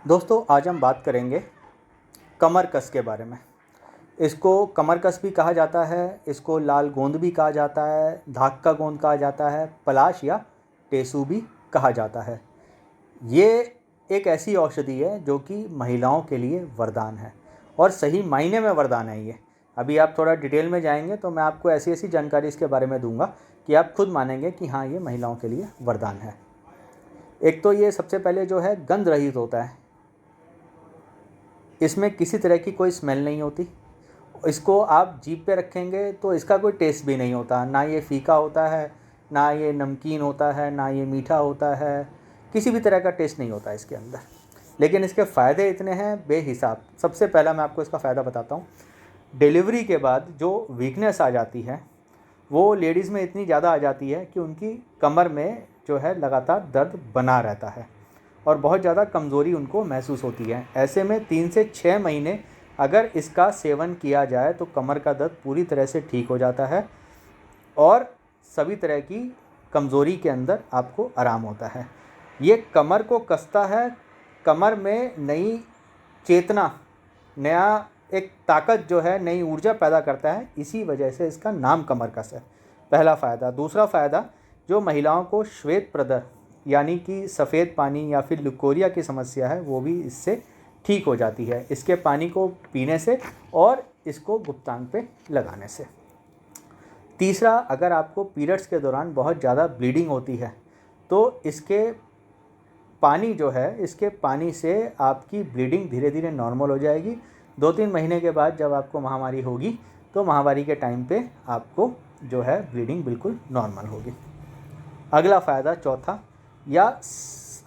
दोस्तों आज हम बात करेंगे कमर कस के बारे में। इसको कमर कस भी कहा जाता है, इसको लाल गोंद भी कहा जाता है, धाक गोंद कहा जाता है, पलाश या टेसू भी कहा जाता है। ये एक ऐसी औषधि है जो कि महिलाओं के लिए वरदान है और सही मायने में वरदान है ये। अभी आप थोड़ा डिटेल में जाएंगे तो मैं आपको ऐसी ऐसी जानकारी इसके बारे में दूंगा कि आप खुद मानेंगे कि हाँ, ये महिलाओं के लिए वरदान है। एक तो ये सबसे पहले जो है गंध रहित होता है, इसमें किसी तरह की कोई स्मेल नहीं होती। इसको आप जीभ पे रखेंगे तो इसका कोई टेस्ट भी नहीं होता, ना ये फीका होता है, ना ये नमकीन होता है, ना ये मीठा होता है, किसी भी तरह का टेस्ट नहीं होता इसके अंदर। लेकिन इसके फ़ायदे इतने हैं बेहिसाब। सबसे पहला मैं आपको इसका फ़ायदा बताता हूँ। डिलीवरी के बाद जो वीकनेस आ जाती है वो लेडीज़ में इतनी ज़्यादा आ जाती है कि उनकी कमर में जो है लगातार दर्द बना रहता है और बहुत ज़्यादा कमज़ोरी उनको महसूस होती है। ऐसे में 3 से 6 महीने अगर इसका सेवन किया जाए तो कमर का दर्द पूरी तरह से ठीक हो जाता है और सभी तरह की कमज़ोरी के अंदर आपको आराम होता है। ये कमर को कसता है, कमर में नई चेतना, नया एक ताकत जो है, नई ऊर्जा पैदा करता है। इसी वजह से इसका नाम कमर कस है। पहला फ़ायदा। दूसरा फ़ायदा, जो महिलाओं को श्वेत प्रदर यानी कि सफ़ेद पानी या फिर लुकोरिया की समस्या है वो भी इससे ठीक हो जाती है, इसके पानी को पीने से और इसको गुप्तांग पे लगाने से। तीसरा, अगर आपको पीरियड्स के दौरान बहुत ज़्यादा ब्लीडिंग होती है तो इसके पानी जो है, इसके पानी से आपकी ब्लीडिंग धीरे धीरे नॉर्मल हो जाएगी। 2-3 महीने के बाद जब आपको महामारी होगी तो महामारी के टाइम पे आपको जो है ब्लीडिंग बिल्कुल नॉर्मल होगी। अगला फ़ायदा, चौथा, या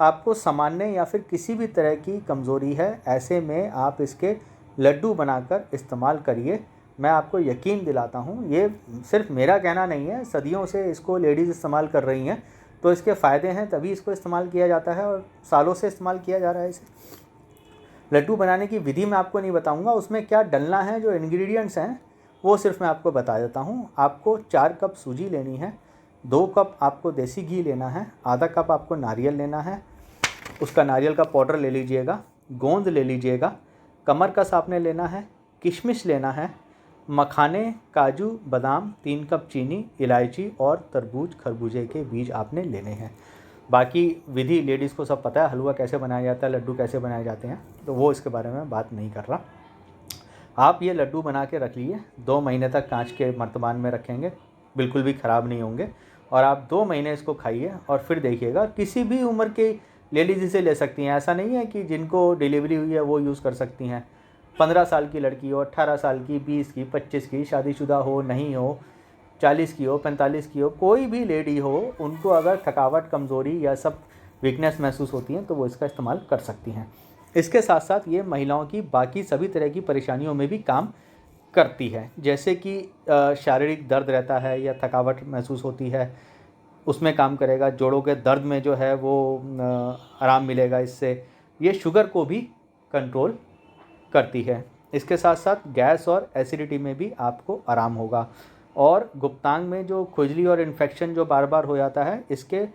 आपको सामान्य या फिर किसी भी तरह की कमज़ोरी है, ऐसे में आप इसके लड्डू बनाकर इस्तेमाल करिए। मैं आपको यकीन दिलाता हूँ, ये सिर्फ मेरा कहना नहीं है, सदियों से इसको लेडीज़ इस्तेमाल कर रही हैं तो इसके फ़ायदे हैं, तभी इसको इस्तेमाल किया जाता है और सालों से इस्तेमाल किया जा रहा है इसे। लड्डू बनाने की विधि मैं आपको नहीं बताऊँगा, उसमें क्या डलना है, जो इंग्रेडिएंट्स हैं वो सिर्फ मैं आपको बता देता हूँ। आपको 4 कप सूजी लेनी है, 2 कप आपको देसी घी लेना है, आधा कप आपको नारियल लेना है, उसका नारियल का पाउडर ले लीजिएगा, गोंद ले लीजिएगा, कमर कस आपने लेना है, किशमिश लेना है, मखाने, काजू, बादाम, 3 कप चीनी, इलायची और तरबूज खरबूजे के बीज आपने लेने हैं। बाकी विधि लेडीज़ को सब पता है, हलवा कैसे बनाया जाता है, लड्डू कैसे बनाए जाते हैं, तो वो इसके बारे में बात नहीं कर रहा। आप ये लड्डू बना के रख लीजिए, 2 महीने तक कांच के मर्तबान में रखेंगे, बिल्कुल भी ख़राब नहीं होंगे और आप 2 महीने इसको खाइए और फिर देखिएगा। किसी भी उम्र के लेडीज़ इसे ले सकती हैं, ऐसा नहीं है कि जिनको डिलीवरी हुई है वो यूज़ कर सकती हैं। 15 साल की लड़की हो, 18 साल की, 20 की, 25 की, शादीशुदा हो, नहीं हो, 40 की हो, 45 की हो, कोई भी लेडी हो, उनको अगर थकावट, कमज़ोरी या सब वीकनेस महसूस होती है तो वो इसका इस्तेमाल कर सकती हैं। इसके साथ साथ ये महिलाओं की बाकी सभी तरह की परेशानियों में भी काम करती है, जैसे कि शारीरिक दर्द रहता है या थकावट महसूस होती है, उसमें काम करेगा। जोड़ों के दर्द में जो है वो आराम मिलेगा इससे। ये शुगर को भी कंट्रोल करती है। इसके साथ साथ गैस और एसिडिटी में भी आपको आराम होगा और गुप्तांग में जो खुजली और इन्फेक्शन जो बार बार हो जाता है, इसके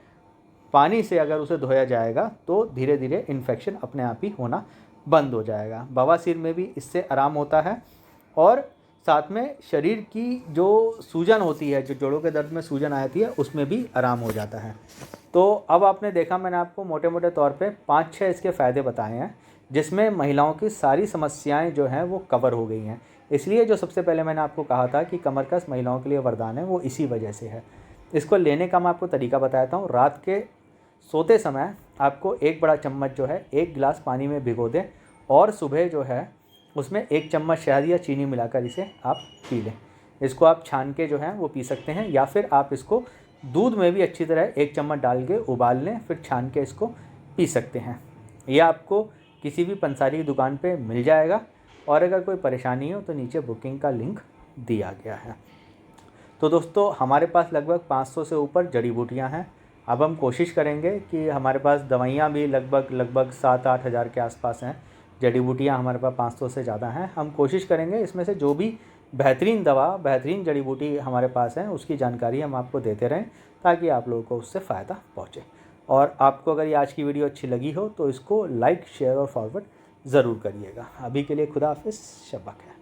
पानी से अगर उसे धोया जाएगा तो धीरे धीरे इन्फेक्शन अपने आप ही होना बंद हो जाएगा। बवासीर में भी इससे आराम होता है और साथ में शरीर की जो सूजन होती है, जो जोड़ों के दर्द में सूजन आती है, उसमें भी आराम हो जाता है। तो अब आपने देखा, मैंने आपको मोटे मोटे तौर पे 5-6 इसके फ़ायदे बताए हैं, जिसमें महिलाओं की सारी समस्याएं जो हैं वो कवर हो गई हैं। इसलिए जो सबसे पहले मैंने आपको कहा था कि कमर कस महिलाओं के लिए वरदान है, वो इसी वजह से है। इसको लेने का मैं आपको तरीका बताता हूँ। रात के सोते समय आपको 1 बड़ा चम्मच जो है 1 गिलास पानी में भिगो दें और सुबह जो है उसमें 1 चम्मच शहद या चीनी मिलाकर इसे आप पी लें। इसको आप छान के जो है वो पी सकते हैं या फिर आप इसको दूध में भी अच्छी तरह 1 चम्मच डाल के उबाल लें, फिर छान के इसको पी सकते हैं। यह आपको किसी भी पंसारी की दुकान पे मिल जाएगा और अगर कोई परेशानी हो तो नीचे बुकिंग का लिंक दिया गया है। तो दोस्तों, हमारे पास लगभग 500 से ऊपर जड़ी बूटियाँ हैं। अब हम कोशिश करेंगे कि हमारे पास दवाइयाँ भी लगभग 7-8 हज़ार के आसपास हैं। जड़ी बूटियाँ हमारे पास 500 से ज़्यादा हैं। हम कोशिश करेंगे इसमें से जो भी बेहतरीन दवा, बेहतरीन जड़ी बूटी हमारे पास है, उसकी जानकारी हम आपको देते रहें ताकि आप लोगों को उससे फ़ायदा पहुँचे। और आपको अगर ये आज की वीडियो अच्छी लगी हो तो इसको लाइक, शेयर और फॉरवर्ड ज़रूर करिएगा। अभी के लिए खुदा हाफिज़, शब बख़ैर।